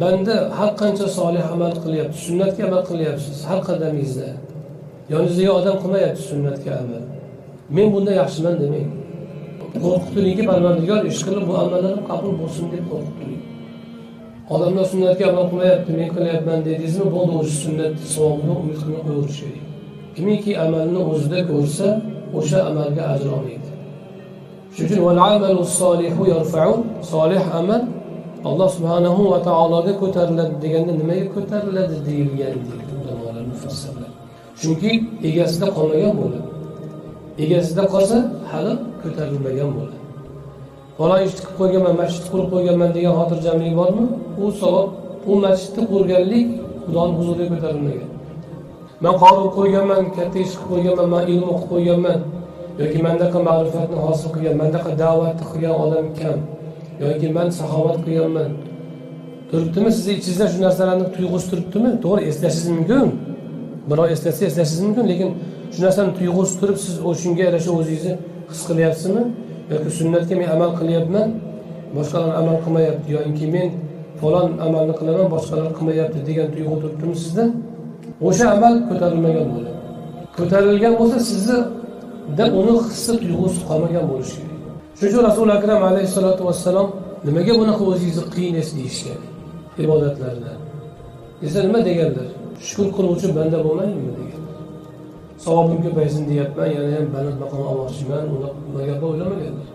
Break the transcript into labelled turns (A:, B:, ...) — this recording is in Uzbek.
A: banda har qancha solih amal qilyapti, sunnatga amal qilyapsiz har qadamingizda. Yoningizga odam qilmayapti sunnatga amal. Men bunda yaxshiman demang. Qo'rqib turingki, Parvardigor ish qilib bu amallarim qabul bo'lsin deb qo'rqib turing. Odamlar sunnatga amal qilmayapti, men qilyapman dedingizmi, bo'ldi, o'sha sunnat savobini umid qilmay qo'yaverish kerak. Kimiki amalni o'zida ko'rsa, o'sha amalga ajr olmaydi. Shuning uchun val amalu solihu yarfa'u, solih amal Alloh subhanahu va taologa ko'tariladi deganda nimaga ko'tariladi deyilgan deydi ulamolar, mufassirlar. Chunki egasida qolmagan bo'ladi. Egasida qolsa hali ko'tarilmagan bo'ladi. Falon ishni qilib qo'yganman, masjid qurib qo'yganman degan xotirjamlik bormi? U savob, u masjidni qurganlik Xudoning huzuriga ko'tarilmagan. Men qilib qo'yganman, katta ish qilib qo'yganman, men ilm o'qib qo'yganman yoki mendaqa ma'rifatni hosil qilgan, mendaqa da'vatni qilgan odam kam yoki men saxovat qilganman. Turibdimi siz ichingizda shu narsalarni tuyg'usi turibdimi? To'g'ri, eslashingiz mumkin. Birov eslashingiz mumkin, lekin shu narsani tuyg'usi turib siz o'shunga yarasha o'zingizni his qilyapsizmi? Yoki sunnatga men amal qilyapman, boshqalar amal qilmayapti yoki men falon amalni qilaman, boshqalar qilmayapti degan tuyg'u turibdimi sizda? O'sha amal ko'tarilmagan bo'ladi. Ko'tarilgan bo'lsa sizda uni hissi tuyg'usi qolmagan bo'lishi kerak. Shuning uchun Rasul akram alayhisolatu vassalom nimaga bunaqa o'zingizni qiynaysiz deyishgan ibodatlarda. Esa nima deganlar? Shukr qiluvchi banda bo'lmaymizmi deganlar. Savobim ko'paysin deyapman, yana ham baland maqom olmoqchiman, uni gapni o'ylamaganlar.